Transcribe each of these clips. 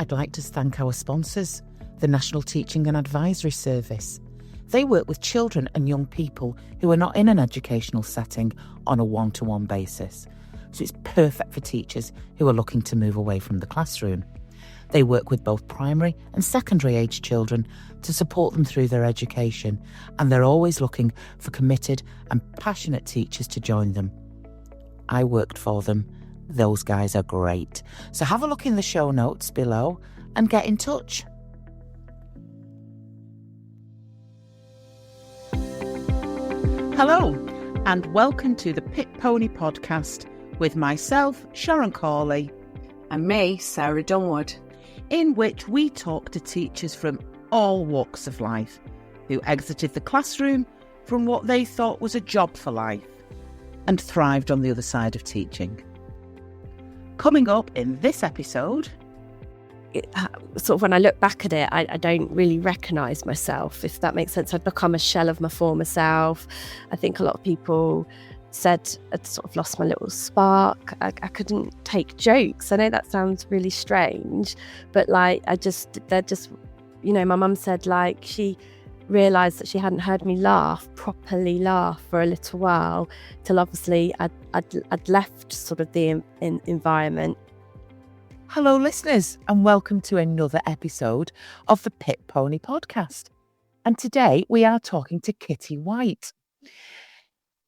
I'd like to thank our sponsors, the National Teaching and Advisory Service. They work with children and young people who are not in an educational setting on a one-to-one basis. So it's perfect for teachers who are looking to move away from the classroom. They work with both primary and secondary age children to support them through their education, and they're always looking for committed and passionate teachers to join them. I worked for them. Those guys are great. So have a look in the show notes below and get in touch. Hello, and welcome to the Pit Pony Podcast with myself, Sharon Cawley, and me, Sarah Dunwood, in which we talk to teachers from all walks of life who exited the classroom from what they thought was a job for life and thrived on the other side of teaching. Coming up in this episode, sort of when I look back at it, I don't really recognise myself, if that makes sense. I'd become a shell of my former self. I think a lot of people said I'd sort of lost my little spark. I couldn't take jokes. I know that sounds really strange, but my mum said she realised that she hadn't heard me properly laugh for a little while, till obviously I'd left sort of the environment. Hello listeners, and welcome to another episode of the Pit Pony Podcast. And today we are talking to Kitty White.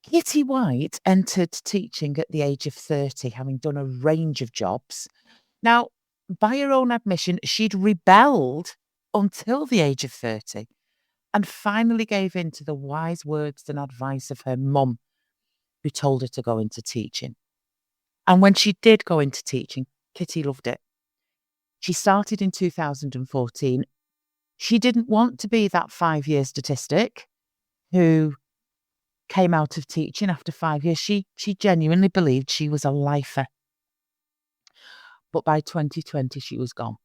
Kitty White entered teaching at the age of 30, having done a range of jobs. Now, by her own admission, she'd rebelled until the age of 30 and finally gave in to the wise words and advice of her mum, who told her to go into teaching. And when she did go into teaching, Kitty loved it. She started in 2014. She didn't want to be that 5-year statistic who came out of teaching after 5 years. She genuinely believed she was a lifer. But by 2020, she was gone.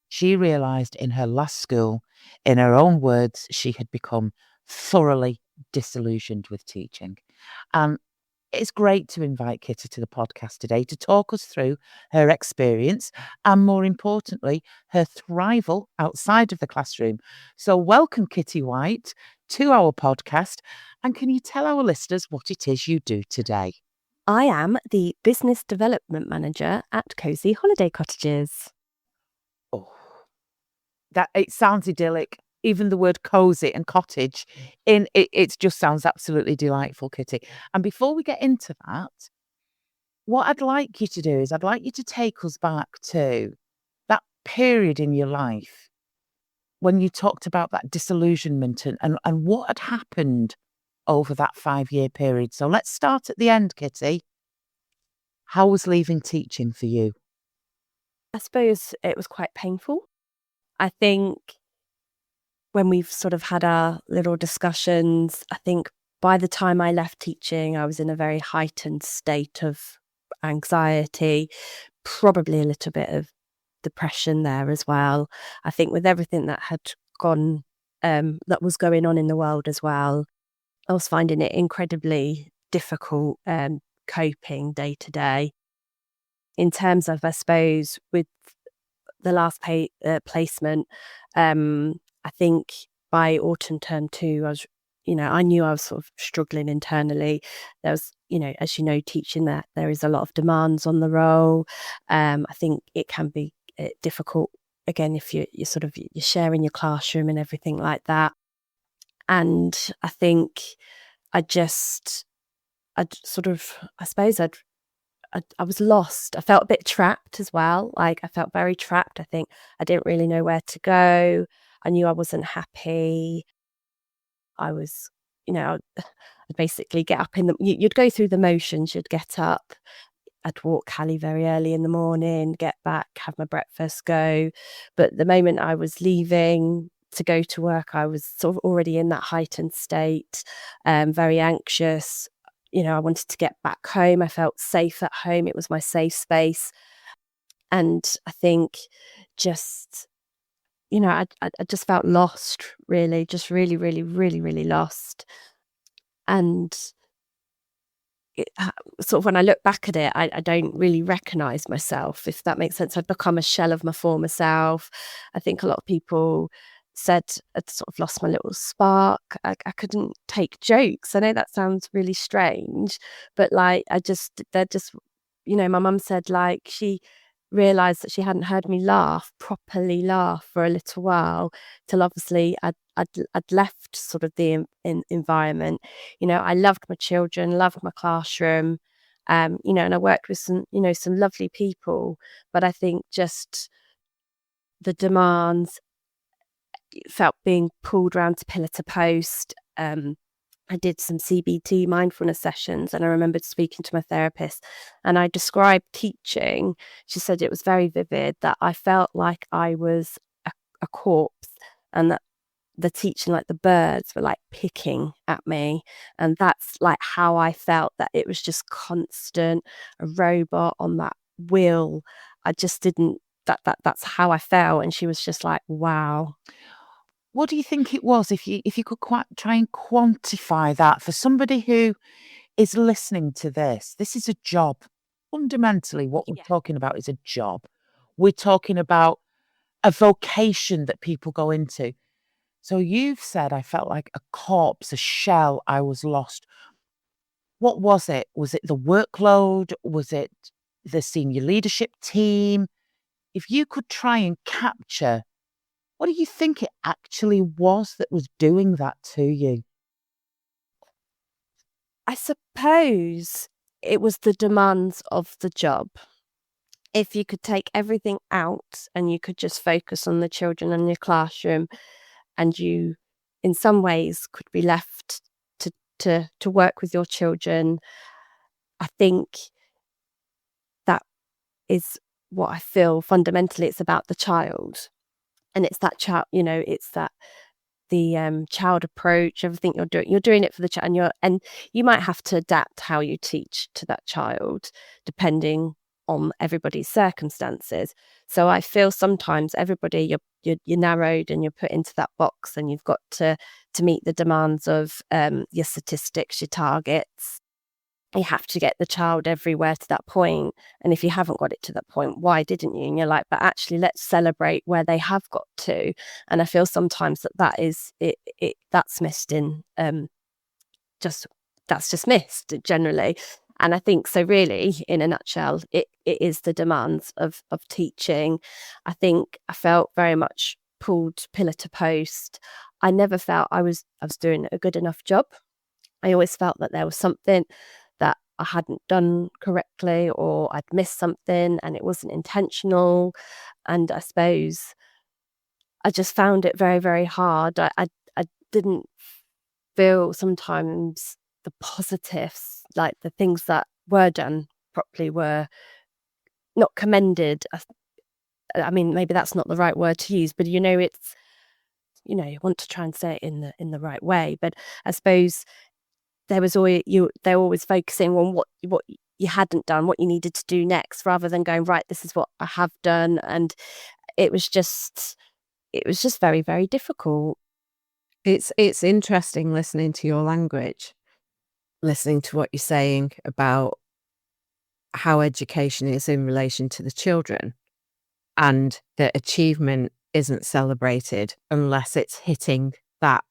She realised in her last school, in her own words, she had become thoroughly disillusioned with teaching. And it's great to invite Kitty to the podcast today to talk us through her experience and, more importantly, her thrival outside of the classroom. So welcome, Kitty White, to our podcast. And can you tell our listeners what it is you do today? I am the Business Development Manager at Cozy Holiday Cottages. Oh, it sounds idyllic. Even the word cosy and cottage, it just sounds absolutely delightful, Kitty. And before we get into that, what I'd like you to do is I'd like you to take us back to that period in your life when you talked about that disillusionment and what had happened over that 5-year period. So let's start at the end, Kitty. How was leaving teaching for you? I suppose it was quite painful. I think when we've sort of had our little discussions, I think by the time I left teaching, I was in a very heightened state of anxiety, probably a little bit of depression there as well. I think with everything that had gone, that was going on in the world as well, I was finding it incredibly difficult coping day to day. In terms of, I suppose, with the last placement, I think by autumn term 2, I knew I was sort of struggling internally. There was, as you know, teaching that there is a lot of demands on the role. I think it can be difficult, again, if you're sharing your classroom and everything like that. And I think I was lost. I felt a bit trapped as well. I felt very trapped. I think I didn't really know where to go. I knew I wasn't happy. I was, I'd basically get up you'd go through the motions. You'd get up. I'd walk Callie very early in the morning, get back, have my breakfast, go. But the moment I was leaving to go to work, I was sort of already in that heightened state, very anxious. I wanted to get back home. I felt safe at home. It was my safe space. And I think I just felt lost, really, just really, really, really, really lost. And sort of when I look back at it, I don't really recognise myself, if that makes sense. I'd become a shell of my former self. I think a lot of people said I'd sort of lost my little spark. I couldn't take jokes. I know that sounds really strange, but like they're just, my mum said like she realised that she hadn't heard me properly laugh for a little while, till obviously I'd left sort of the environment. I loved my children, loved my classroom, and I worked with some lovely people, but I think just the demands felt being pulled around to pillar to post. I did some CBT mindfulness sessions, and I remembered speaking to my therapist, and I described teaching. She said it was very vivid, that I felt like I was a corpse, and that the teaching, like the birds were like picking at me, and that's like how I felt, that it was just constant, a robot on that wheel. I just didn't, that's how I felt. And she was just like, wow. What do you think it was, if you could try and quantify that for somebody who is listening to this? This is a job. Fundamentally, what we're talking about is a job. We're talking about a vocation that people go into. So you've said, I felt like a corpse, a shell, I was lost. What was it? Was it the workload? Was it the senior leadership team? If you could try and capture, what do you think it actually was that was doing that to you? I suppose it was the demands of the job. If you could take everything out and you could just focus on the children in your classroom, and you, in some ways, could be left to work with your children, I think that is what I feel. Fundamentally, it's about the child, and it's that child. It's that the child approach. Everything you're doing it for the child, and you might have to adapt how you teach to that child depending on everybody's circumstances. So I feel sometimes everybody, you're narrowed and you're put into that box, and you've got to meet the demands of your statistics, your targets. You have to get the child everywhere to that point. And if you haven't got it to that point, why didn't you? And you're like, but actually, let's celebrate where they have got to. And I feel sometimes that is it that's missed in that's just missed generally. And I think so, really, in a nutshell, it is the demands of teaching. I think I felt very much pulled pillar to post. I never felt I was doing a good enough job. I always felt that there was something that I hadn't done correctly, or I'd missed something and it wasn't intentional. And I suppose I just found it very, very hard. I didn't feel sometimes the positives, like the things that were done properly, were not commended. I mean, maybe that's not the right word to use, but it's, you want to try and say it in the right way. But I suppose they're always focusing on what you hadn't done, what you needed to do next, rather than going, right, this is what I have done. And it was just very, very difficult. It's interesting listening to your language, listening to what you're saying about how education is in relation to the children, and that achievement isn't celebrated unless it's hitting that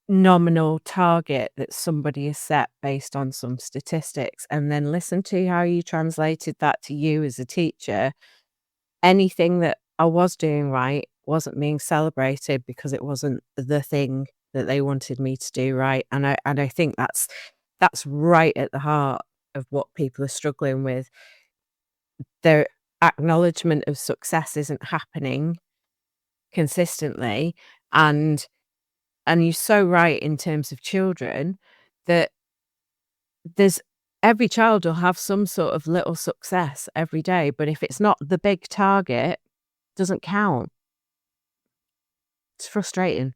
nominal target that somebody has set based on some statistics. And then listen to how you translated that to you as a teacher. Anything that I was doing right wasn't being celebrated because it wasn't the thing that they wanted me to do right. And I think that's right at the heart of what people are struggling with. Their acknowledgement of success isn't happening consistently. And you're so right in terms of children, that every child will have some sort of little success every day, but if it's not the big target, it doesn't count. It's frustrating.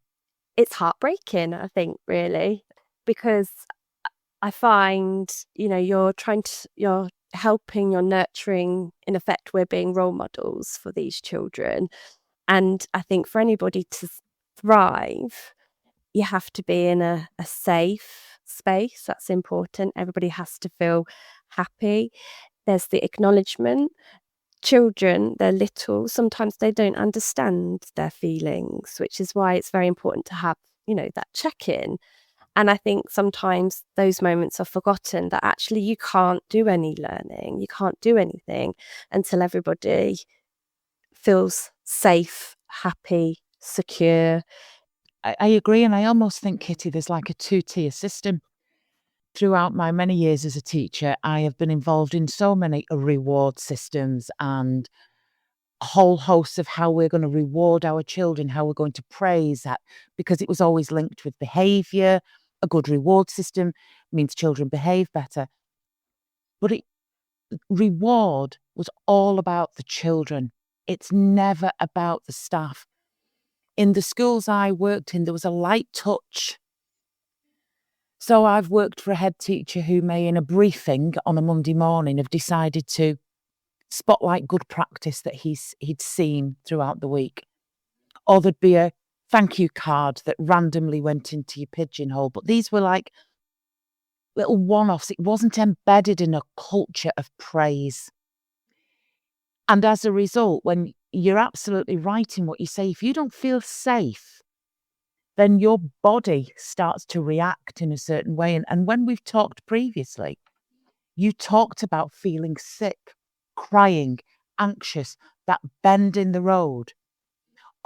It's heartbreaking, I think, really, because I find, you're helping, you're nurturing, in effect, we're being role models for these children. And I think for anybody to thrive, you have to be in a safe, space. That's important. Everybody has to feel happy. There's the acknowledgement. Children, they're little, sometimes they don't understand their feelings, which is why it's very important to have, that check-in. And I think sometimes those moments are forgotten, that actually you can't do any learning, you can't do anything until everybody feels safe, happy, secure. I agree. And I almost think, Kitty, there's like a two-tier system. Throughout my many years as a teacher, I have been involved in so many reward systems and a whole host of how we're going to reward our children, how we're going to praise that, because it was always linked with behaviour. A good reward system means children behave better. But reward was all about the children. It's never about the staff. In the schools I worked in, there was a light touch. So I've worked for a head teacher who may, in a briefing on a Monday morning, have decided to spotlight good practice that he'd seen throughout the week. Or there'd be a thank you card that randomly went into your pigeonhole. But these were like little one-offs. It wasn't embedded in a culture of praise. And as a result, when you're absolutely right in what you say, if you don't feel safe, then your body starts to react in a certain way. And when we've talked previously, you talked about feeling sick, crying, anxious, that bend in the road.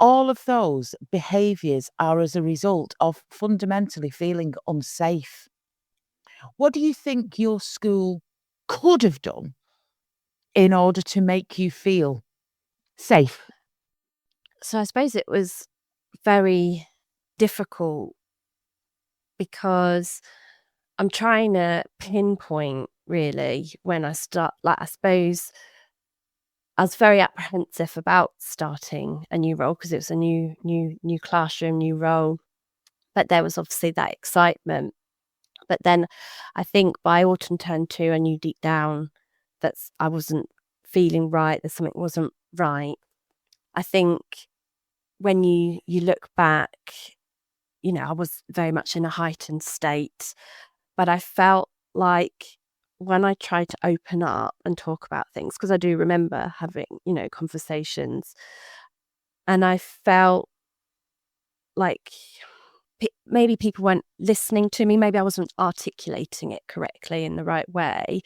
All of those behaviours are as a result of fundamentally feeling unsafe. What do you think your school could have done in order to make you feel safe? So I suppose it was very difficult because I'm trying to pinpoint really when I start, like, I suppose I was very apprehensive about starting a new role because it was a new classroom, new role. But there was obviously that excitement. But then I think by autumn term 2, I knew deep down that I wasn't feeling right, that something wasn't right. I think when you look back, I was very much in a heightened state, but I felt like when I tried to open up and talk about things, because I do remember having, conversations, and I felt like maybe people weren't listening to me, maybe I wasn't articulating it correctly in the right way,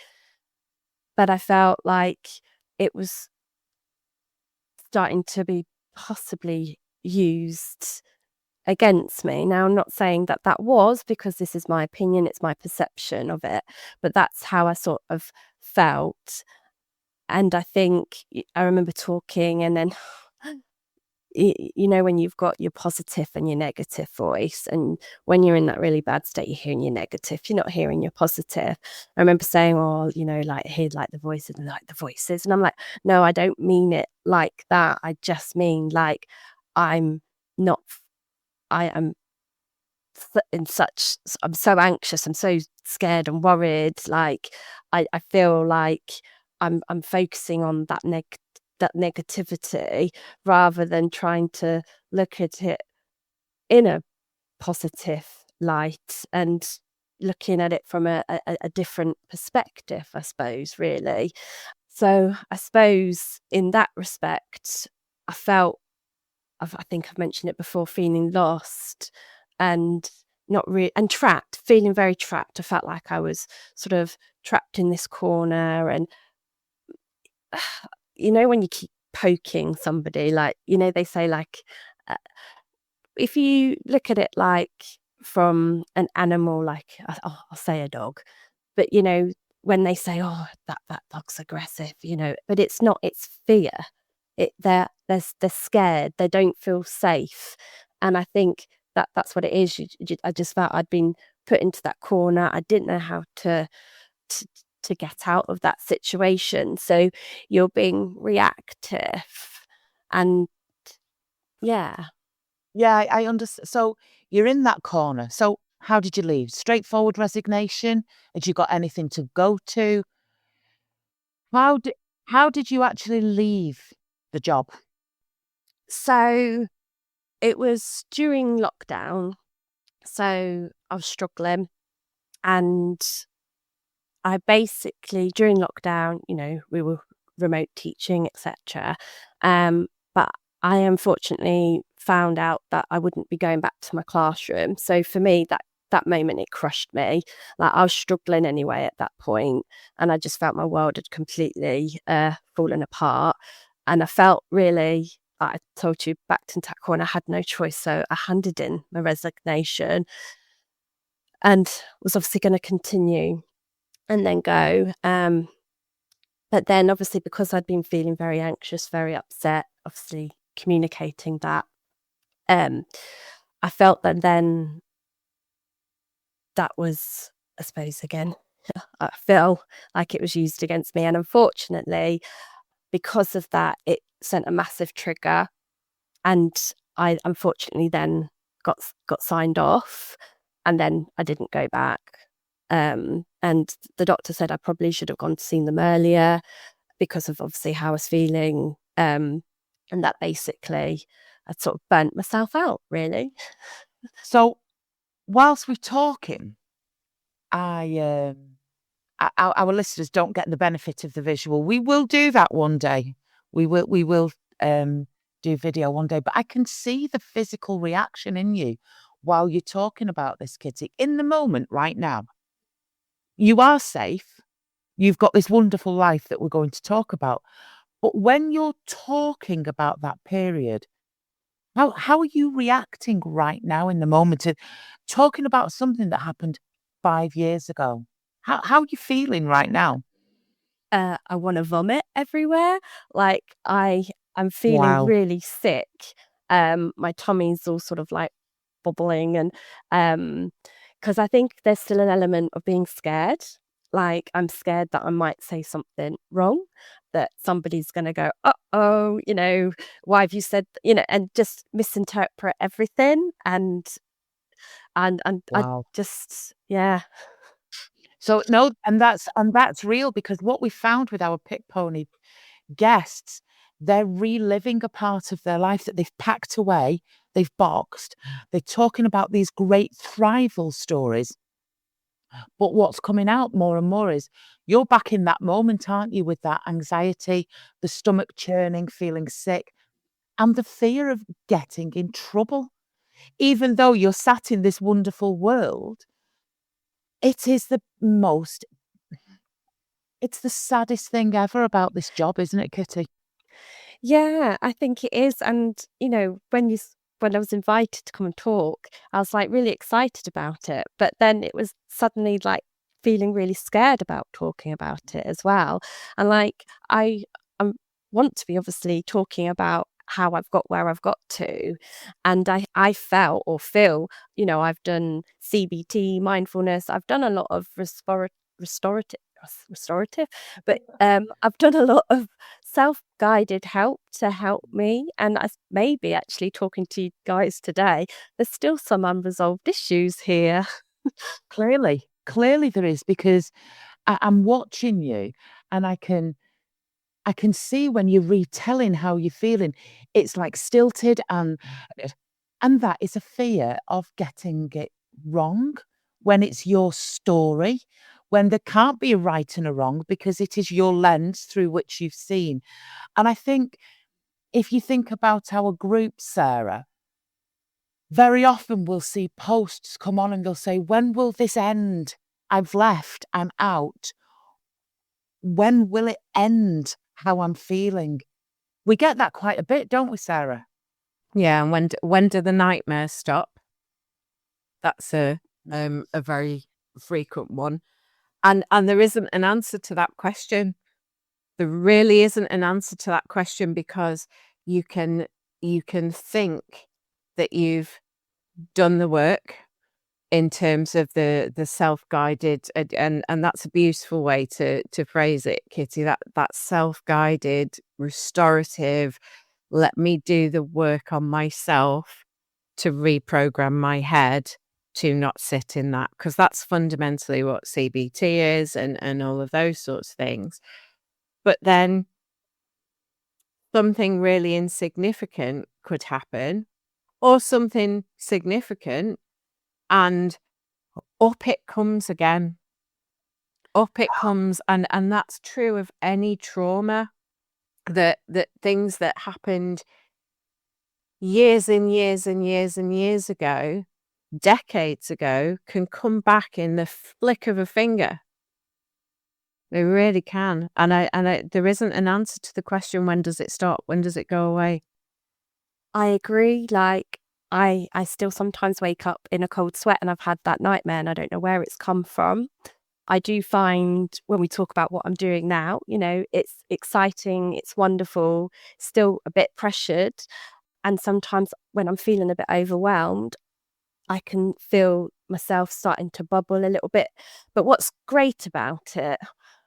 but I felt like it was starting to be possibly used against me. Now, I'm not saying that that was, because this is my opinion, it's my perception of it, but that's how I sort of felt. And I think I remember talking, and then when you've got your positive and your negative voice, and when you're in that really bad state, you're hearing your negative, you're not hearing your positive. I remember saying, oh, like, hear like the voices and like the voices, and I'm like, no, I don't mean it like that. I just mean like I'm not I am I'm so anxious, I'm so scared and worried, like I feel like I'm focusing on that negativity rather than trying to look at it in a positive light and looking at it from a different perspective, I suppose, really. So I suppose in that respect, I felt, I think I've mentioned it before, feeling lost and not really, and trapped, feeling very trapped. I felt like I was sort of trapped in this corner. And when you keep poking somebody, like, they say, like, uh, if you look at it like from an animal, like I'll say a dog, but when they say, oh, that dog's aggressive, but it's not, it's fear. They're scared, they don't feel safe. And I think that's what it is. I just felt I'd been put into that corner. I didn't know how to get out of that situation. So you're being reactive, and yeah. Yeah, I understand. So you're in that corner. So how did you leave? Straightforward resignation? Had you got anything to go to? How did you actually leave the job? So it was during lockdown. So I was struggling. And I basically, during lockdown, we were remote teaching, etc. But I unfortunately found out that I wouldn't be going back to my classroom. So for me, that moment, it crushed me. Like, I was struggling anyway at that point, and I just felt my world had completely fallen apart. And I felt really, like I told you, backed into that corner. I had no choice. So I handed in my resignation and was obviously going to continue and then go. But then obviously, because I'd been feeling very anxious, very upset, obviously communicating that, I felt that then that was, I suppose, again, I feel like it was used against me. And unfortunately, because of that, it sent a massive trigger. And I unfortunately then got signed off, and then I didn't go back. And the doctor said I probably should have gone to see them earlier because of obviously how I was feeling. And that basically I'd sort of burnt myself out, really. So whilst we're talking, our listeners don't get the benefit of the visual. We will do that one day. We will do video one day, but I can see the physical reaction in you while you're talking about this, Kitty. In the moment right now, you are safe. You've got this wonderful life that we're going to talk about. But when you're talking about that period, how are you reacting right now in the moment of talking about something that happened 5 years ago? How are you feeling right now? I want to vomit everywhere. Like, I'm feeling Wow. really sick. My tummy's all sort of like bubbling, and because I think there's still an element of being scared. Like, I'm scared that I might say something wrong, that somebody's going to go, "Uh-oh, why have you said," and just misinterpret everything. And I Wow. just, yeah. So no, and that's real, because what we found with our Pick Pony guests, they're reliving a part of their life that they've packed away, they've boxed. They're talking about these great thrival stories. But what's coming out more and more is you're back in that moment, aren't you, with that anxiety, the stomach churning, feeling sick, and the fear of getting in trouble. Even though you're sat in this wonderful world, it is it's the saddest thing ever about this job, isn't it, Kitty? Yeah, I think it is. And, when I was invited to come and talk, I was like really excited about it. But then it was suddenly like feeling really scared about talking about it as well. And like, I want to be obviously talking about how I've got where I've got to. And I felt or feel, I've done CBT, mindfulness, I've done a lot of restorative, but I've done a lot of self-guided help to help me. And maybe actually talking to you guys today, there's still some unresolved issues here. Clearly there is, because I'm watching you, and I can see when you're retelling how you're feeling, it's like stilted, and that is a fear of getting it wrong when it's your story, when there can't be a right and a wrong because it is your lens through which you've seen. And I think if you think about our group, Sarah, very often we'll see posts come on and they'll say, "When will this end? I've left, I'm out. When will it end how I'm feeling?" We get that quite a bit, don't we, Sarah? Yeah, and when do the nightmares stop? That's a very frequent one. And there isn't an answer to that question. There really isn't an answer to that question, because you can think that you've done the work in terms of the self-guided, and that's a beautiful way to phrase it, Kitty, that self-guided, restorative, let me do the work on myself to reprogram my head to not sit in that, because that's fundamentally what CBT is, and all of those sorts of things. But then something really insignificant could happen, or something significant, and up it comes again. Up it comes, and that's true of any trauma, that things that happened years and years and years and years ago, decades ago, can come back in the flick of a finger. They really can. And there isn't an answer to the question, when does it stop? When does it go away? I agree. Like, I still sometimes wake up in a cold sweat and I've had that nightmare and I don't know where it's come from. I do find when we talk about what I'm doing now, it's exciting, it's wonderful, still a bit pressured. And sometimes when I'm feeling a bit overwhelmed, I can feel myself starting to bubble a little bit. But what's great about it,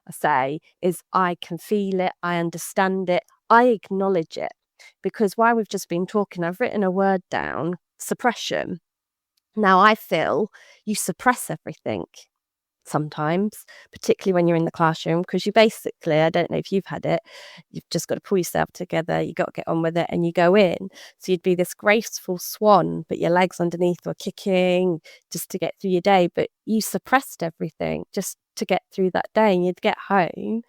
I say, is I can feel it, I understand it, I acknowledge it. Because while we've just been talking, I've written a word down, suppression. Now I feel you suppress everything sometimes, particularly when you're in the classroom, because you basically, I don't know if you've had it, you've just got to pull yourself together, you got to get on with it, and you go in. So you'd be this graceful swan, but your legs underneath were kicking just to get through your day, but you suppressed everything just to get through that day, and you'd get home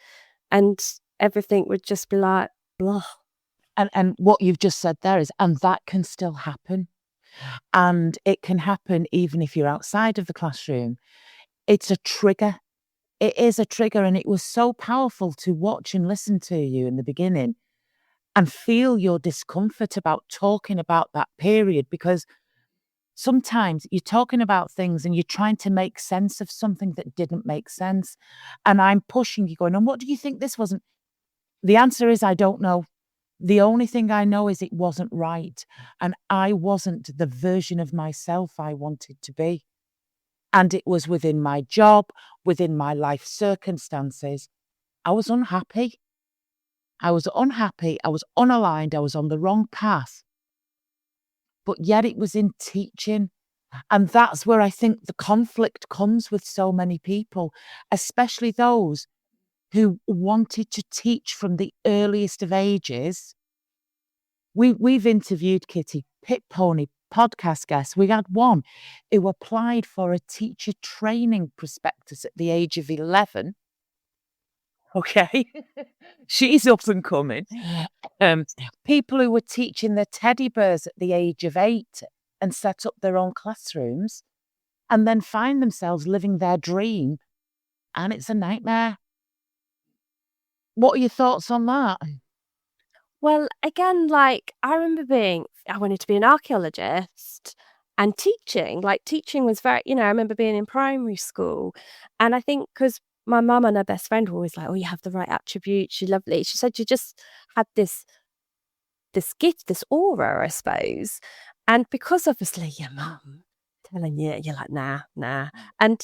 and everything would just be like, blah. And what you've just said there is, and that can still happen. And it can happen even if you're outside of the classroom. It's a trigger. It is a trigger. And it was so powerful to watch and listen to you in the beginning and feel your discomfort about talking about that period, because sometimes you're talking about things and you're trying to make sense of something that didn't make sense. And I'm pushing you, going, and what do you think this wasn't? The answer is, I don't know. The only thing I know is it wasn't right. And I wasn't the version of myself I wanted to be. And it was within my job, within my life circumstances. I was unhappy. I was unhappy. I was unaligned. I was on the wrong path. But yet it was in teaching. And that's where I think the conflict comes with so many people, especially those who wanted to teach from the earliest of ages. We've interviewed, Kitty, Pit Pony podcast guests. We had one who applied for a teacher training prospectus at the age of 11. Okay. She's up and coming. People who were teaching their teddy bears at the age of 8 and set up their own classrooms and then find themselves living their dream, and it's a nightmare. What are your thoughts on that? Well, again, like I wanted to be an archaeologist and teaching. Like teaching was very, I remember being in primary school. And I think because my mum and her best friend were always like, oh, you have the right attributes, you're lovely. She said you just had this gift, this aura, I suppose. And because obviously your mum telling you, you're like, nah. And,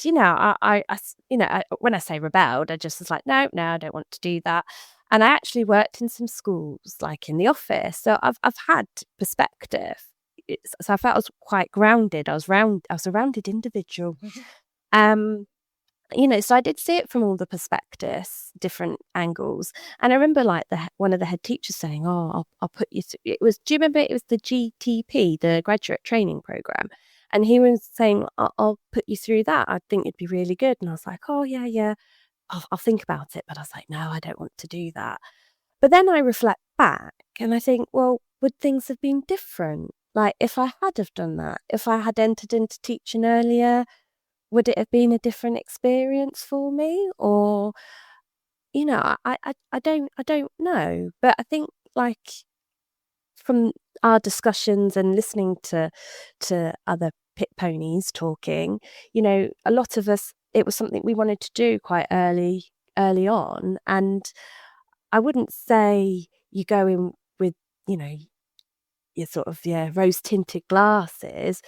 when I say rebelled, I just was like, no, I don't want to do that. And I actually worked in some schools, like in the office. So I've had perspective. So I felt I was quite grounded. I was a rounded individual. So I did see it from all the perspectives, different angles. And I remember like one of the head teachers saying, oh, I'll put you through. Do you remember it was the GTP, the graduate training program? And he was saying, I'll put you through that. I think it'd be really good. And I was like, oh, yeah. I'll think about it. But I was like, no, I don't want to do that. But then I reflect back and I think, well, would things have been different? Like if I had have done that, if I had entered into teaching earlier, would it have been a different experience for me? Or, I don't know. But I think like from our discussions and listening to other pit ponies talking, a lot of us, it was something we wanted to do quite early on. And I wouldn't say you go in with, your sort of rose tinted glasses.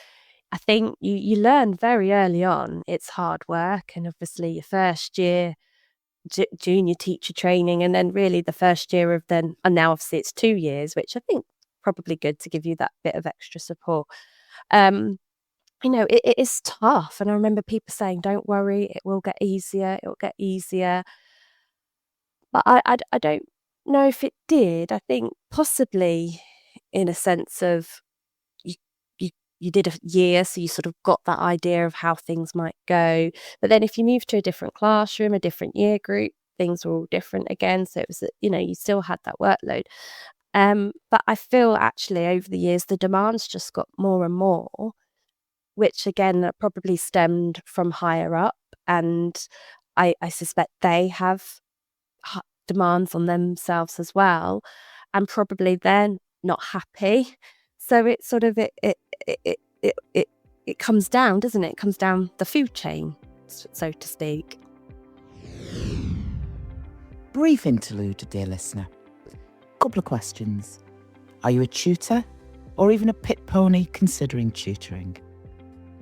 I think you learn very early on it's hard work, and obviously your first year junior teacher training, and then really the first year of then, and now obviously it's 2 years, which I think probably good to give you that bit of extra support. It is tough, and I remember people saying, "Don't worry, it will get easier. It will get easier." But I don't know if it did. I think possibly in a sense of you you did a year, so you sort of got that idea of how things might go. But then if you moved to a different classroom, a different year group, things were all different again. So it was, you still had that workload. But I feel actually over the years, the demands just got more and more, which again probably stemmed from higher up. And I suspect they have demands on themselves as well. And probably they're not happy. So it's sort of, it comes down, doesn't it? It comes down the food chain, so to speak. Brief interlude, dear listener. Couple of questions. Are you a tutor or even a pit pony considering tutoring?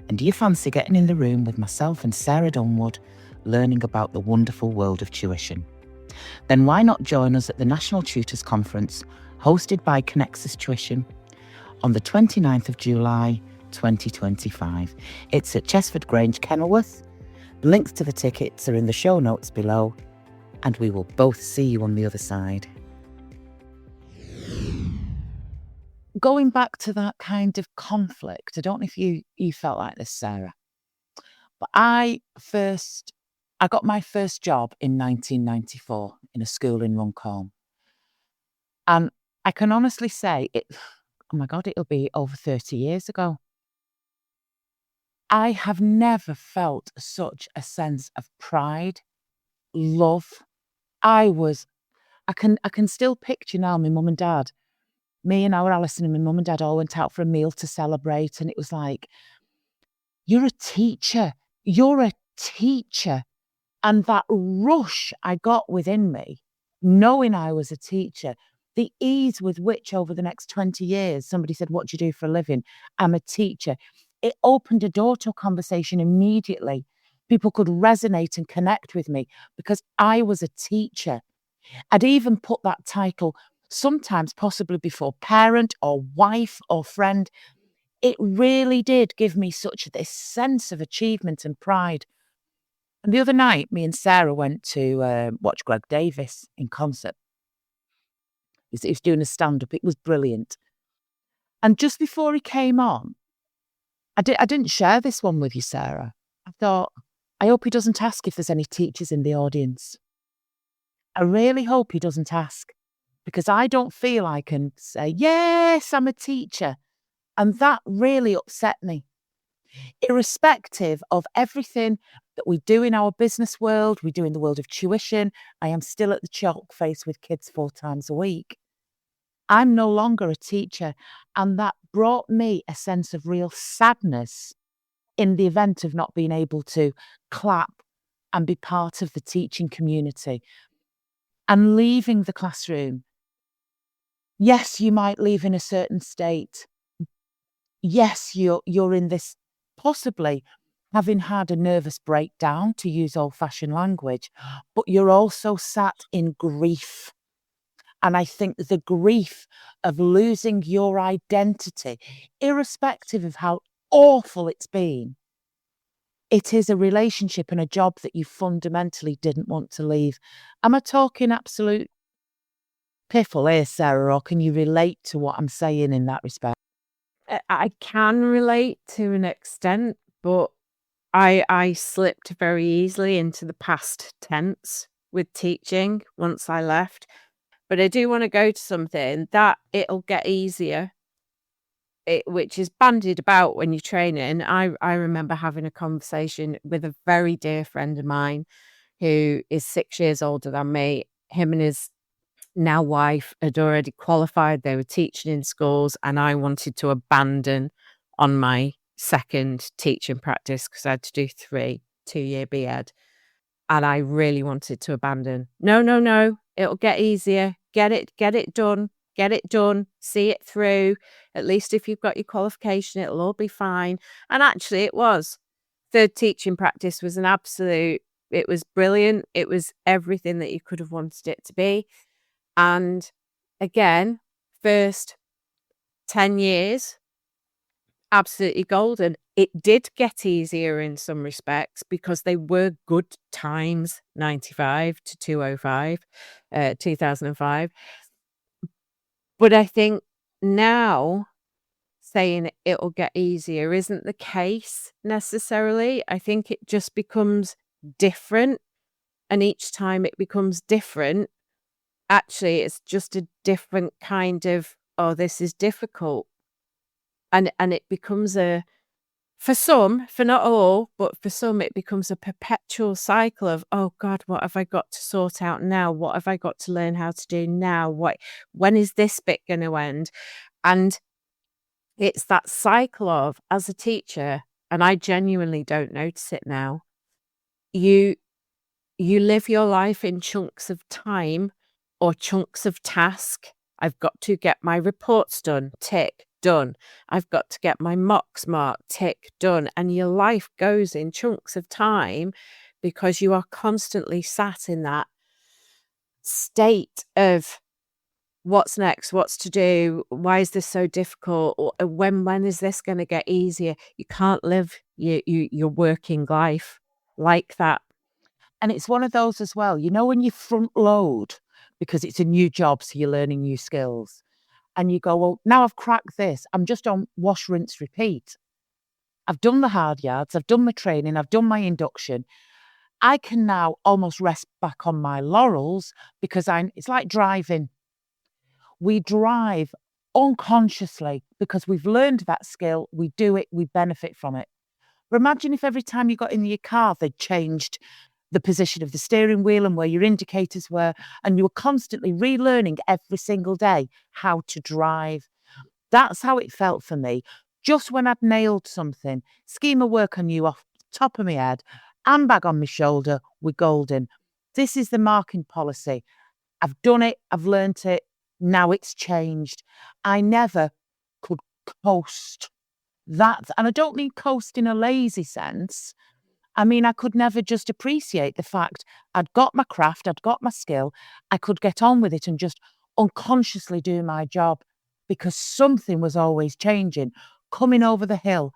And do you fancy getting in the room with myself and Sarah Dunwood, learning about the wonderful world of tuition? Then why not join us at the National Tutors Conference, hosted by Connexus Tuition, on the 29th of July 2025. It's at Chesford Grange, Kenilworth. Links to the tickets are in the show notes below, and we will both see you on the other side. Going back to that kind of conflict, I don't know if you felt like this, Sarah, but I got my first job in 1994 in a school in Runcorn. And I can honestly say oh my God, it'll be over 30 years ago. I have never felt such a sense of pride, love. I can still picture now my mum and dad. Me and our Alison and my mum and dad all went out for a meal to celebrate, and it was like, you're a teacher. You're a teacher. And that rush I got within me, knowing I was a teacher, the ease with which over the next 20 years, somebody said, what do you do for a living? I'm a teacher. It opened a door to a conversation immediately. People could resonate and connect with me because I was a teacher. I'd even put that title sometimes possibly before parent or wife or friend. It really did give me such this sense of achievement and pride. And the other night, me and Sarah went to watch Greg Davis in concert. He was doing a stand-up. It was brilliant. And just before he came on, I didn't share this one with you, Sarah. I thought, I hope he doesn't ask if there's any teachers in the audience. I really hope he doesn't ask, because I don't feel I can say, yes, I'm a teacher. And that really upset me. Irrespective of everything that we do in our business world, we do in the world of tuition, I am still at the chalk face with kids 4 times a week. I'm no longer a teacher, and that brought me a sense of real sadness in the event of not being able to clap and be part of the teaching community and leaving the classroom. Yes, you might leave in a certain state. Yes, you're in this, possibly having had a nervous breakdown, to use old-fashioned language, but you're also sat in grief. And I think the grief of losing your identity, irrespective of how awful it's been, it is a relationship and a job that you fundamentally didn't want to leave. Am I talking absolute piffle here, Sarah, or can you relate to what I'm saying in that respect? I can relate to an extent, but I slipped very easily into the past tense with teaching once I left. But I do want to go to something that it'll get easier, which is bandied about when you're training. I remember having a conversation with a very dear friend of mine who is 6 years older than me. Him and his now wife had already qualified. They were teaching in schools, and I wanted to abandon on my second teaching practice because I had to do 3 2-year B.Ed. And I really wanted to abandon. No, it'll get easier. Get it done, see it through. At least if you've got your qualification, it'll all be fine. And actually it was. Third teaching practice was it was brilliant. It was everything that you could have wanted it to be. And again, first 10 years, absolutely golden. It did get easier in some respects because they were good times, 95 to 2005. But I think now, saying it'll get easier isn't the case necessarily. I think it just becomes different. And each time it becomes different, actually, it's just a different kind of, oh, this is difficult. And it becomes for some, for not all, but for some, it becomes a perpetual cycle of, oh God, what have I got to sort out now? What have I got to learn how to do now? When is this bit going to end? And it's that cycle of, as a teacher, and I genuinely don't notice it now, you live your life in chunks of time or chunks of task. I've got to get my reports done, tick, done. I've got to get my mocks marked, tick, done. And your life goes in chunks of time because you are constantly sat in that state of what's next, what's to do, why is this so difficult, or when is this going to get easier? You can't live your working life like that. And it's one of those as well, you know, when you front load because it's a new job, so you're learning new skills, and you go, well, now I've cracked this, I'm just on wash, rinse, repeat. I've done the hard yards, I've done my training, I've done my induction. I can now almost rest back on my laurels because it's like driving. We drive unconsciously because we've learned that skill, we do it, we benefit from it. But imagine if every time you got in your car, they'd changed the position of the steering wheel and where your indicators were, and you were constantly relearning every single day how to drive. That's how it felt for me. Just when I'd nailed something, scheme of work I knew off the top of my head, handbag on my shoulder, we're golden. This is the marking policy. I've done it, I've learnt it, now it's changed. I never could coast that. And I don't mean coast in a lazy sense. I mean, I could never just appreciate the fact I'd got my craft, I'd got my skill, I could get on with it and just unconsciously do my job because something was always changing. Coming over the hill,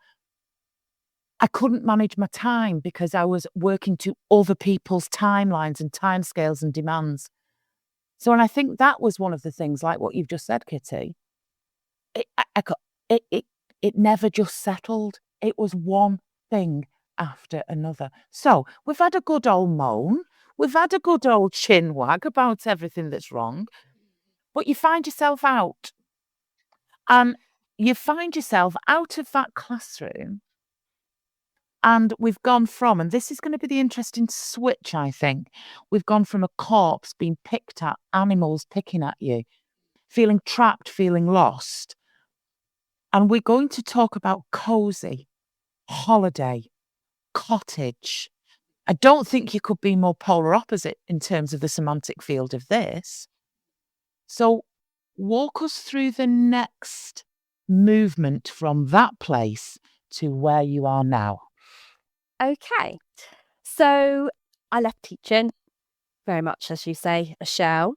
I couldn't manage my time because I was working to other people's timelines and timescales and demands. So, and I think that was one of the things, like what you've just said, Kitty. It never just settled. It was one thing after another. So we've had a good old moan. We've had a good old chin wag about everything that's wrong. But you find yourself out. And you find yourself out of that classroom. And we've gone from, and this is going to be the interesting switch, I think. We've gone from a corpse being picked at, animals picking at you, feeling trapped, feeling lost. And we're going to talk about cozy, holiday, cottage. I don't think you could be more polar opposite in terms of the semantic field of this. So walk us through the next movement from that place to where you are now. Okay. So I left teaching, very much, as you say, a shell.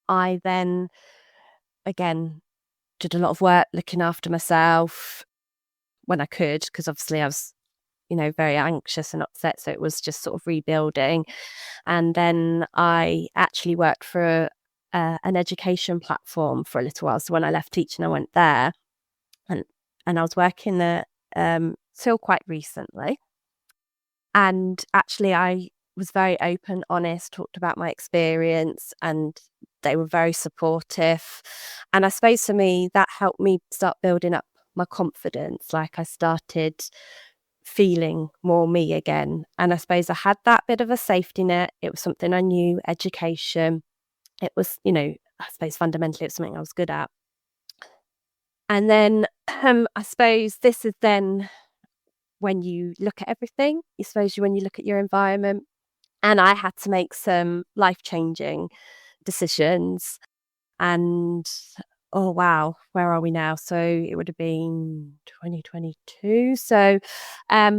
I then, again, did a lot of work looking after myself when I could, because obviously I was, very anxious and upset. So it was just sort of rebuilding. And then I actually worked for an education platform for a little while. So when I left teaching, I went there, and I was working there till quite recently. And actually, I was very open, honest, talked about my experience, and they were very supportive. And I suppose for me, that helped me start building up my confidence. Like I started feeling more me again. And I suppose I had that bit of a safety net. It was something I knew, education. It was, I suppose fundamentally it was something I was good at. And then I suppose this is then when you look at everything, when you look at your environment. And I had to make some life-changing decisions. And oh wow, where are we now? So it would have been 2022. So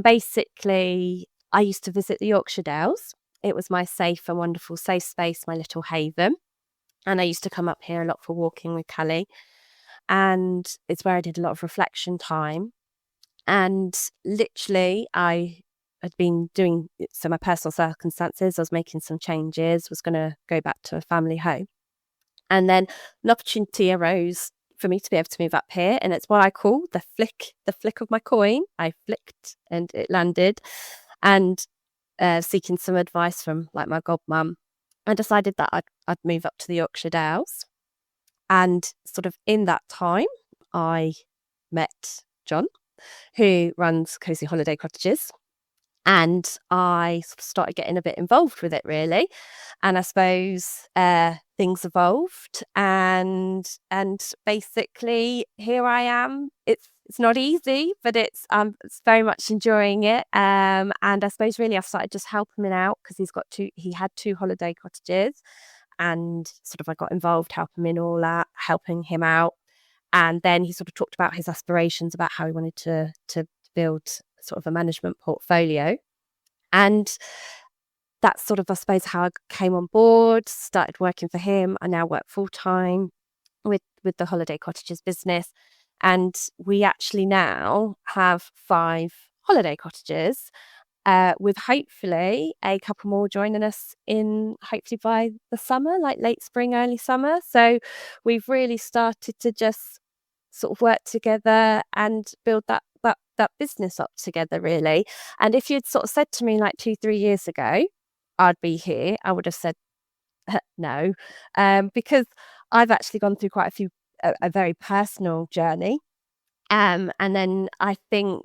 basically, I used to visit the Yorkshire Dales. It was my safe and wonderful safe space, my little haven. And I used to come up here a lot for walking with Callie. And it's where I did a lot of reflection time. And literally, I had been doing, so my personal circumstances, I was making some changes, was going to go back to a family home. And then an opportunity arose for me to be able to move up here, and it's what I call the flick of my coin. I flicked and it landed, and seeking some advice from like my godmum, I decided that I'd move up to the Yorkshire Dales. And sort of in that time, I met John, who runs Cozy Holiday Cottages. And I sort of started getting a bit involved with it, really. And I suppose things evolved, and basically here I am. It's not easy, but it's very much enjoying it. And I suppose really I've started just helping him out because he had two holiday cottages, and sort of I got involved helping him out. And then he sort of talked about his aspirations, about how he wanted to build sort of a management portfolio. And that's sort of, I suppose, how I came on board, started working for him. I now work full time with the Holiday Cottages business. And we actually now have 5 holiday cottages, with hopefully a couple more joining us hopefully by the summer, like late spring, early summer. So we've really started to just sort of work together and build that business up together, really. And if you'd sort of said to me like 2-3 years ago I'd be here, I would have said no, because I've actually gone through quite a very personal journey, and then I think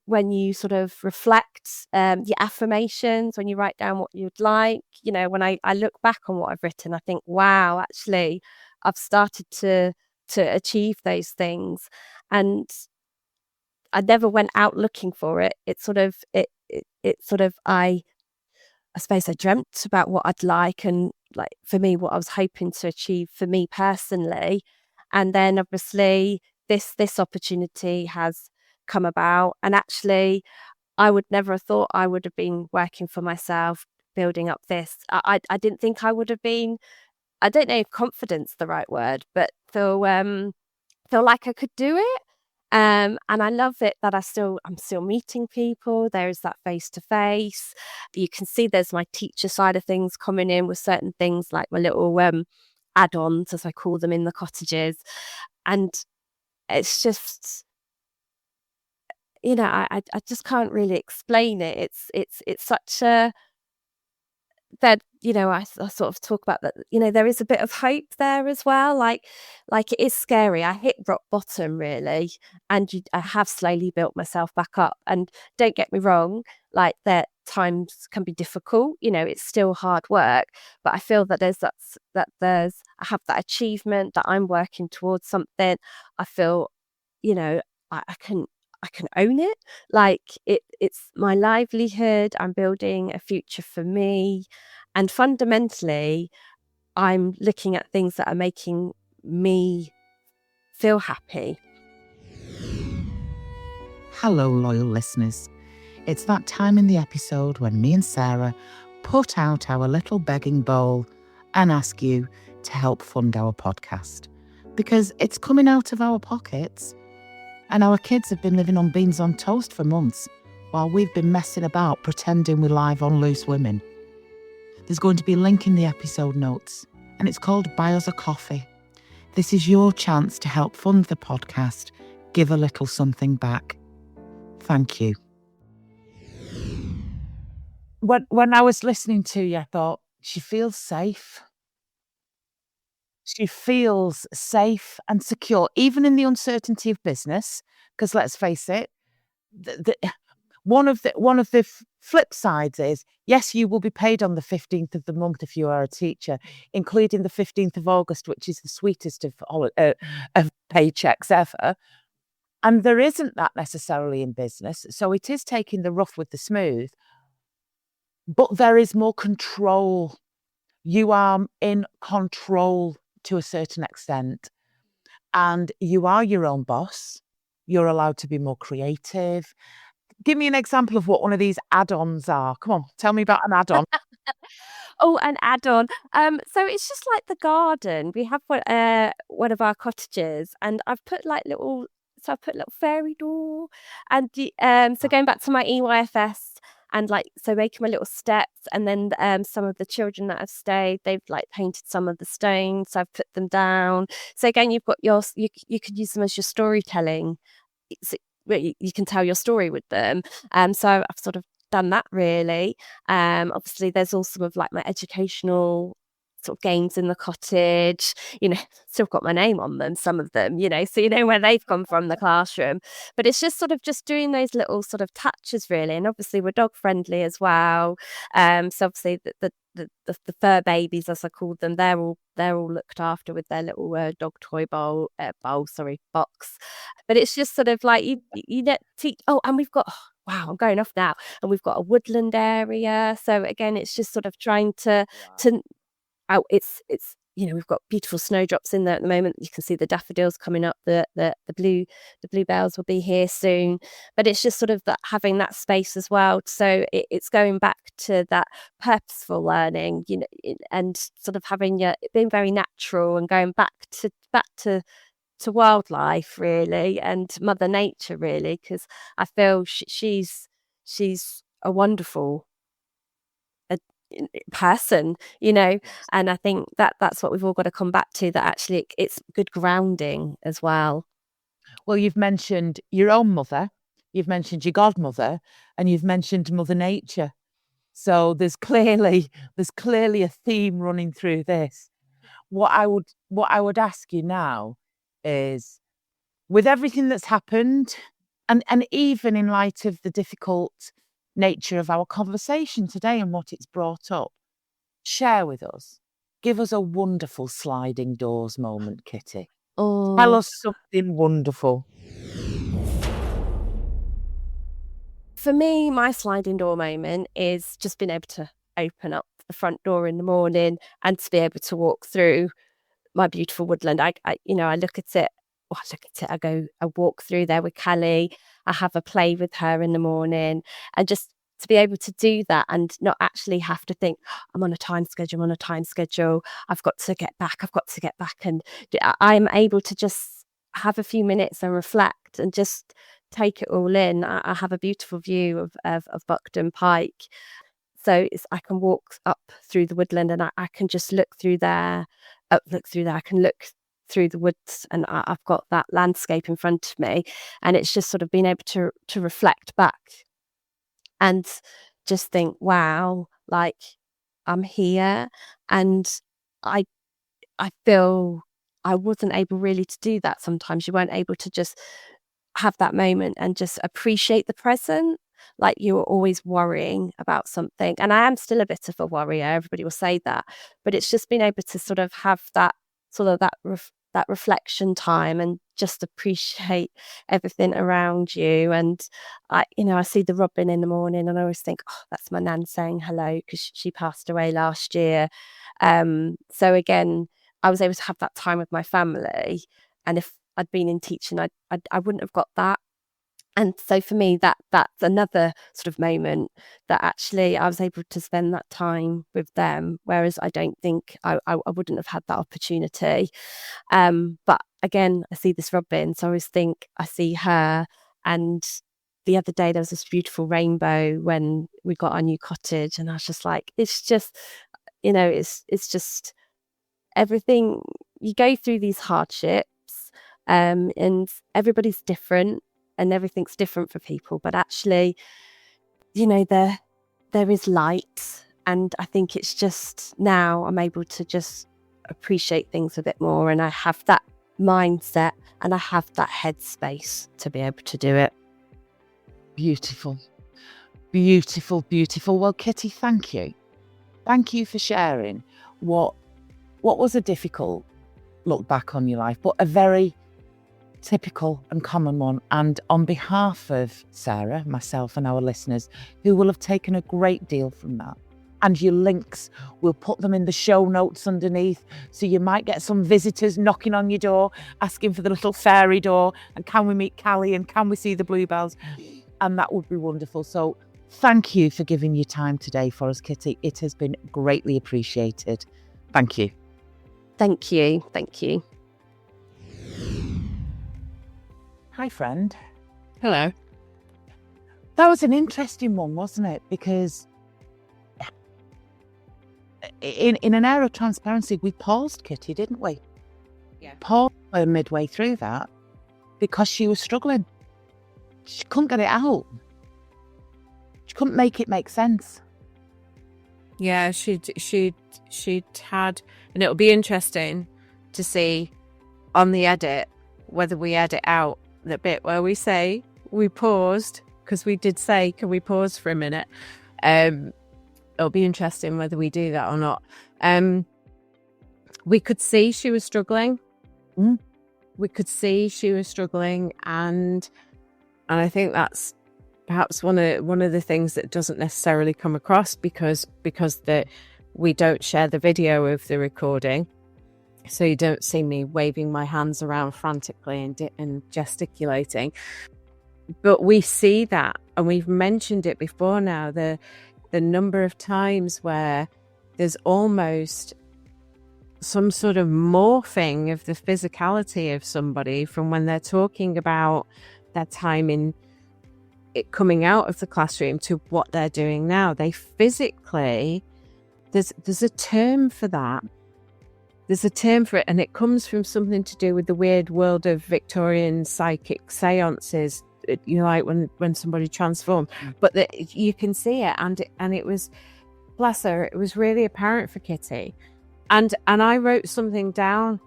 when you sort of reflect your affirmations, when you write down what you'd like, when I look back on what I've written, I think, wow, actually I've started to achieve those things, and I never went out looking for it. I suppose I dreamt about what I'd like, and like for me, what I was hoping to achieve for me personally. And then obviously this opportunity has come about, and actually I would never have thought I would have been working for myself, building up this. I didn't think I would have been, I don't know if confidence the right word, but feel like I could do it. And I love it that I'm still meeting people. There's that face to face. You can see there's my teacher side of things coming in with certain things like my little add-ons, as I call them, in the cottages. And it's just, I just can't really explain it. It's such a, that I sort of talk about that, there is a bit of hope there as well, like it is scary. I hit rock bottom, really, and I have slowly built myself back up. And don't get me wrong, like that times can be difficult, it's still hard work, but I feel that I have that achievement, that I'm working towards something. I feel I can own it. Like it's my livelihood. I'm building a future for me. And fundamentally, I'm looking at things that are making me feel happy. Hello, loyal listeners. It's that time in the episode when me and Sarah put out our little begging bowl and ask you to help fund our podcast, because it's coming out of our pockets. And our kids have been living on beans on toast for months while we've been messing about pretending we're live on Loose Women. There's going to be a link in the episode notes, and it's called Buy Us a Coffee. This is your chance to help fund the podcast, give a little something back. Thank you. When I was listening to you, I thought, she feels safe. She feels safe and secure, even in the uncertainty of business. Because let's face it, one of the flip sides is, yes, you will be paid on the 15th of the month if you are a teacher, including the 15th of August, which is the sweetest of paychecks ever. And there isn't that necessarily in business. So it is taking the rough with the smooth. But there is more control. You are in control to a certain extent. And you are your own boss. You're allowed to be more creative. Give me an example of what one of these add-ons are. Come on, tell me about an add-on. Oh, an add-on. So it's just like the garden. We have one of our cottages, and I've put little fairy door, and so going back to my EYFS, And like, so making my little steps, and then some of the children that have stayed, they've like painted some of the stones. So I've put them down. So again, you've got you could use them as your storytelling. You can tell your story with them. So I've sort of done that really. Obviously there's all some of like my educational sort of games in the cottage, still got my name on them, some of them, so you know where they've come from, the classroom. But it's just sort of just doing those little sort of touches really. And obviously we're dog friendly as well. So obviously the fur babies, as I called them, they're all looked after with their little dog toy box. But it's just sort of like you teach. Oh, and we've got wow, I'm going off now. And we've got a woodland area. So again, it's just sort of trying to it's we've got beautiful snowdrops in there at the moment. You can see the daffodils coming up. The bluebells will be here soon. But it's just sort of that, having that space as well. So it's going back to that purposeful learning, and sort of being very natural and going back to wildlife really, and Mother Nature really, because I feel she's a wonderful person, and I think that's what we've all got to come back to, that actually it's good grounding as well. Well, you've mentioned your own mother, you've mentioned your godmother, and you've mentioned Mother Nature. So there's clearly a theme running through this. What I would ask you now is, with everything that's happened, and even in light of the difficult nature of our conversation today and what it's brought up, share with us. Give us a wonderful sliding doors moment, Kitty. Oh. Tell us something wonderful. For me, my sliding door moment is just being able to open up the front door in the morning and to be able to walk through my beautiful woodland. I look at it. I walk through there with Callie. I have a play with her in the morning, and just to be able to do that and not actually have to think, I'm on a time schedule. I've got to get back. And I'm able to just have a few minutes and reflect and just take it all in. I have a beautiful view of Buckden Pike. So I can walk up through the woodland, and I can just look through there. I can look through the woods, and I've got that landscape in front of me, and it's just sort of being able to reflect back and just think, wow, like I'm here. And I feel I wasn't able really to do that. Sometimes you weren't able to just have that moment and just appreciate the present. Like you were always worrying about something, and I am still a bit of a worrier, everybody will say that, but it's just being able to sort of have that sort of that reflection time and just appreciate everything around you. And I see the robin in the morning, and I always think, oh, that's my nan saying hello, because she passed away last year. So again, I was able to have that time with my family, and if I'd been in teaching, I wouldn't have got that. And so for me, that's another sort of moment that actually I was able to spend that time with them, whereas I don't think I wouldn't have had that opportunity. But again, I see this robin, so I always think I see her. And the other day there was this beautiful rainbow when we got our new cottage, and I was just like, it's just, it's just everything. You go through these hardships, and everybody's different. And everything's different for people, but actually, there is light, and I think it's just now I'm able to just appreciate things a bit more, and I have that mindset and I have that headspace to be able to do it. Beautiful, beautiful, beautiful. Well, Kitty, thank you for sharing what was a difficult look back on your life, but a very typical and common one. And on behalf of Sarah, myself, and our listeners, who will have taken a great deal from that, and your links, we'll put them in the show notes underneath, so you might get some visitors knocking on your door asking for the little fairy door, and can we meet Callie, and can we see the bluebells, and that would be wonderful. So thank you for giving your time today for us, Kitty. It has been greatly appreciated. Thank you. Thank you. Hi, friend. Hello. That was an interesting one, wasn't it? Because in an era of transparency, we paused Kitty, didn't we? Yeah. Paused her midway through that because she was struggling. She couldn't get it out. She couldn't make it make sense. Yeah, she'd had, and it'll be interesting to see on the edit whether we edit out the bit where we say we paused, because we did say, can we pause for a minute? It'll be interesting whether we do that or not. We could see she was struggling. We could see she was struggling, and I think that's perhaps one of the things that doesn't necessarily come across because we don't share the video of the recording, so you don't see me waving my hands around frantically and gesticulating. But we see that, and we've mentioned it before now, the number of times where there's almost some sort of morphing of the physicality of somebody from when they're talking about their time in it coming out of the classroom to what they're doing now. They physically, there's a term for that. There's a term for it, and it comes from something to do with the weird world of Victorian psychic seances, you know, like when somebody transformed. But you can see it, and it was, bless her, it was really apparent for Kitty. And I wrote something down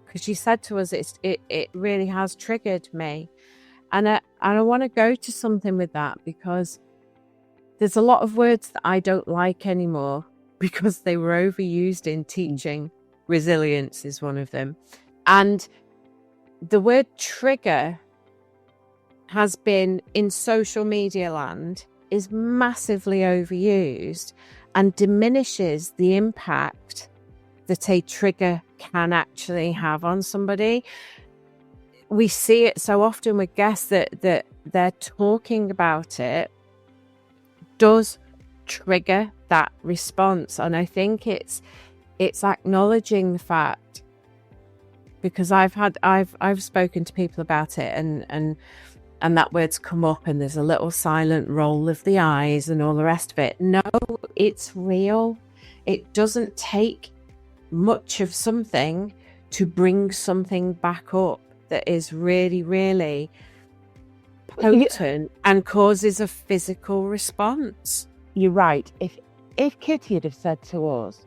because she said to us, it really has triggered me. And I want to go to something with that, because there's a lot of words that I don't like anymore because they were overused in teaching. Resilience is one of them. And the word trigger has been, in social media land, is massively overused and diminishes the impact that a trigger can actually have on somebody. We see it so often with guests that they're talking about it does trigger that response. And I think it's acknowledging the fact, because I've spoken to people about it, and that word's come up, and there's a little silent roll of the eyes and all the rest of it. No, it's real. It doesn't take much of something to bring something back up that is really, really potent and causes a physical response. You're right. If Kitty had have said to us,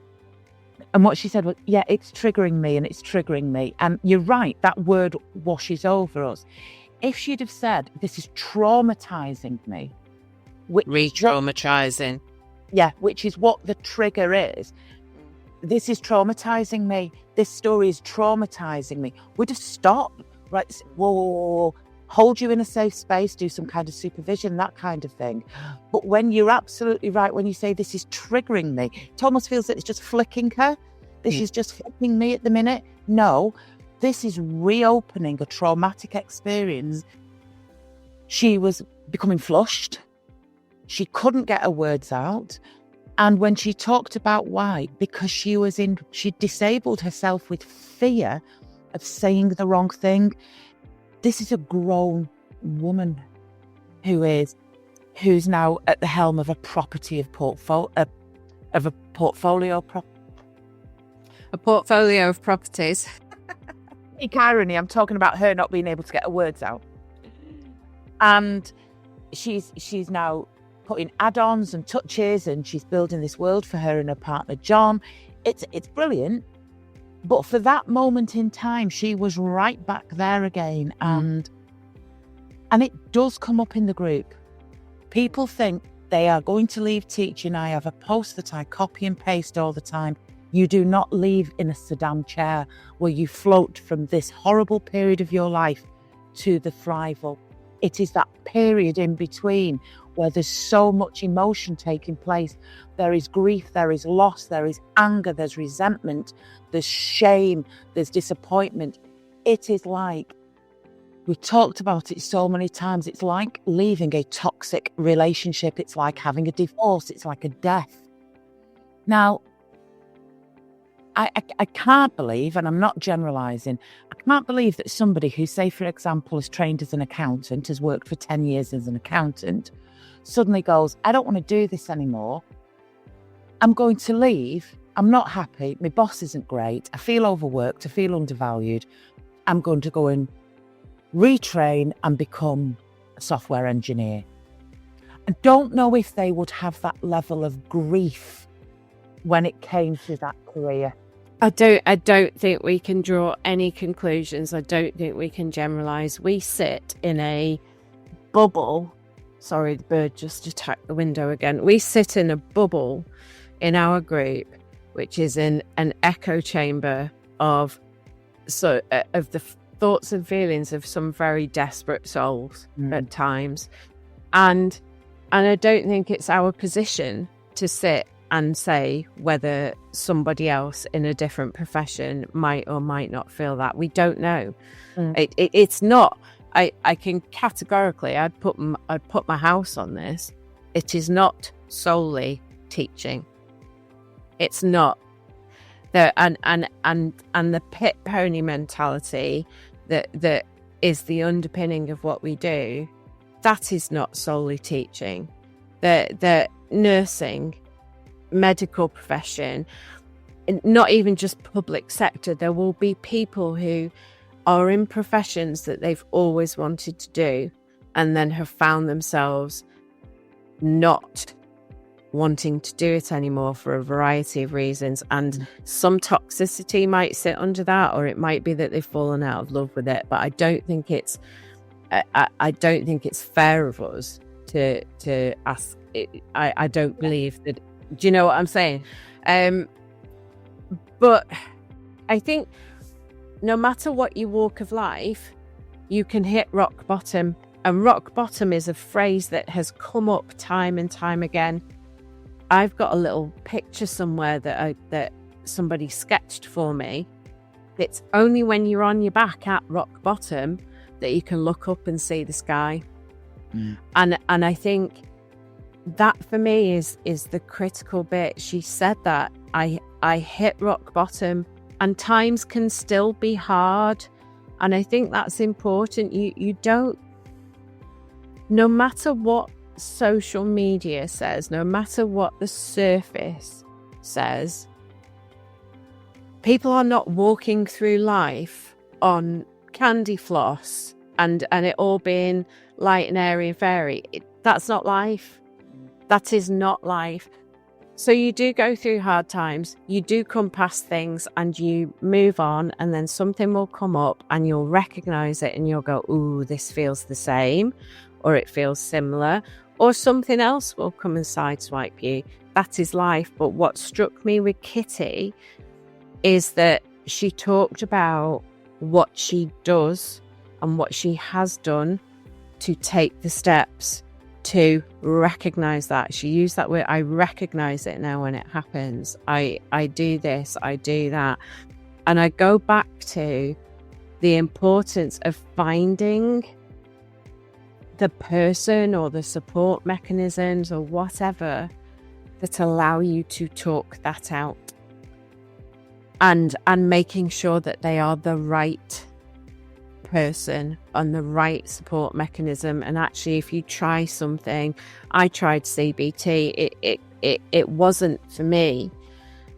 and what she said was, yeah, it's triggering me and it's triggering me. And you're right, that word washes over us. If she'd have said, this is traumatizing me. Re-traumatizing. Yeah, which is what the trigger is. This is traumatizing me. This story is traumatizing me. We'd have stopped, right? Whoa, hold you in a safe space, do some kind of supervision, that kind of thing. But when you're absolutely right, when you say this is triggering me, it almost feels that it's just flicking her. This is just flicking me at the minute. No, this is reopening a traumatic experience. She was becoming flushed. She couldn't get her words out. And when she talked about why, because she disabled herself with fear of saying the wrong thing. This is a grown woman who's now at the helm of a property of portfolio of properties. Big irony. I'm talking about her not being able to get her words out, and she's now putting add-ons and touches, and she's building this world for her and her partner John. It's brilliant. But for that moment in time, she was right back there again. And it does come up in the group. People think they are going to leave teaching. I have a post that I copy and paste all the time. You do not leave in a sedan chair where you float from this horrible period of your life to the thrival. It is that period in between where there's so much emotion taking place. There is grief, there is loss, there is anger, there's resentment, there's shame, there's disappointment. It is like, we've talked about it so many times, it's like leaving a toxic relationship. It's like having a divorce. It's like a death. Now, I can't believe, and I'm not generalising, I can't believe that somebody who, say, for example, is trained as an accountant, has worked for 10 years as an accountant, suddenly goes, I don't want to do this anymore. I'm going to leave. I'm not happy. My boss isn't great. I feel overworked. I feel undervalued. I'm going to go and retrain and become a software engineer. I don't know if they would have that level of grief when it came to that career. I don't think we can draw any conclusions. I don't think we can generalise. We sit in a bubble. Sorry, the bird just attacked the window again. We sit in a bubble in our group, which is in an echo chamber of the thoughts and feelings of some very desperate souls at times. And I don't think it's our position to sit and say whether somebody else in a different profession might or might not feel that. We don't know. It's not. I can categorically, I'd put my house on this. It is not solely teaching. It's not. And the pit pony mentality that is the underpinning of what we do. That is not solely teaching. The nursing, medical profession, not even just public sector. There will be people who are in professions that they've always wanted to do and then have found themselves not wanting to do it anymore for a variety of reasons, and some toxicity might sit under that, or it might be that they've fallen out of love with it. But I don't think it's fair of us to ask. I don't believe that. Do you know what I'm saying? But I think no matter what your walk of life, you can hit rock bottom. And rock bottom is a phrase that has come up time and time again. I've got a little picture somewhere that somebody sketched for me. It's only when you're on your back at rock bottom that you can look up and see the sky. And I think that for me is the critical bit. She said that I hit rock bottom, and times can still be hard. And I think that's important. You don't, no matter what social media says, no matter what the surface says, people are not walking through life on candy floss and it all being light and airy and fairy. That's not life. That is not life. So you do go through hard times, you do come past things and you move on, and then something will come up and you'll recognise it and you'll go, ooh, this feels the same, or it feels similar, or something else will come and sideswipe you. That is life. But what struck me with Kitty is that she talked about what she does and what she has done to take the steps to recognise that. She used that word, I recognise it now when it happens. I do this, I do that. And I go back to the importance of finding the person or the support mechanisms or whatever that allow you to talk that out, and making sure that they are the right person and the right support mechanism. And actually, if you try something, I tried CBT, it wasn't for me,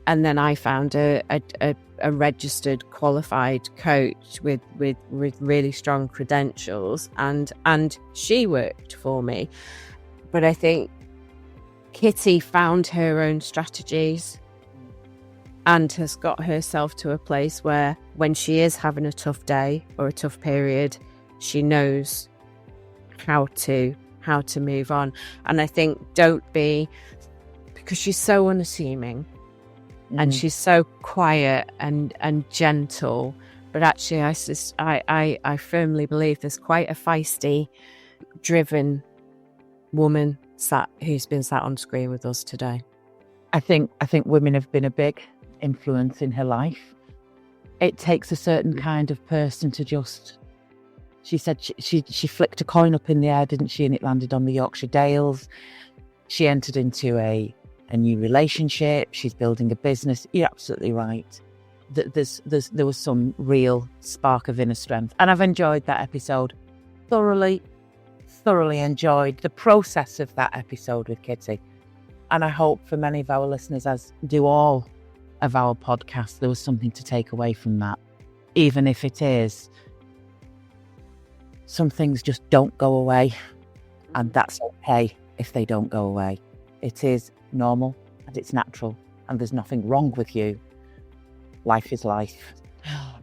and then I found a registered qualified coach with really strong credentials, and she worked for me. But I think Kitty found her own strategies and has got herself to a place where when she is having a tough day or a tough period, she knows how to move on. And I think don't be, because she's so unassuming and she's so quiet and gentle, but actually I firmly believe there's quite a feisty, driven woman who's been sat on screen with us today. I think women have been a big influence in her life. It takes a certain kind of person to just, she said she flicked a coin up in the air, didn't she, and it landed on the Yorkshire Dales. She entered into a a new relationship. She's building a business. You're absolutely right. There was some real spark of inner strength. And I've enjoyed that episode. Thoroughly enjoyed the process of that episode with Kitty. And I hope for many of our listeners, as do all of our podcasts, there was something to take away from that. Even if it is, some things just don't go away. And that's okay if they don't go away. It is normal and it's natural. And there's nothing wrong with you. Life is life.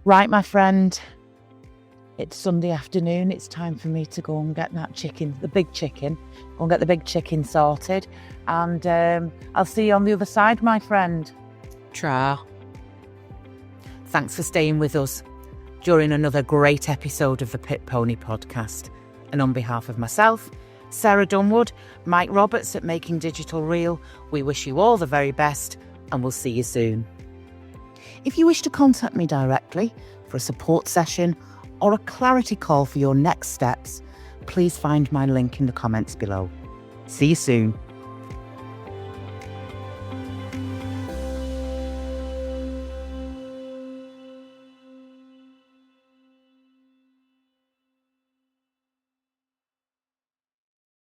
Right, my friend. It's Sunday afternoon. It's time for me to go and get that chicken, the big chicken. Go and get the big chicken sorted. And I'll see you on the other side, my friend. Tra. Thanks for staying with us during another great episode of the Pit Pony podcast. And on behalf of myself, Sarah Dunwood, Mike Roberts at Making Digital Real, we wish you all the very best and we'll see you soon. If you wish to contact me directly for a support session or a clarity call for your next steps, please find my link in the comments below. See you soon.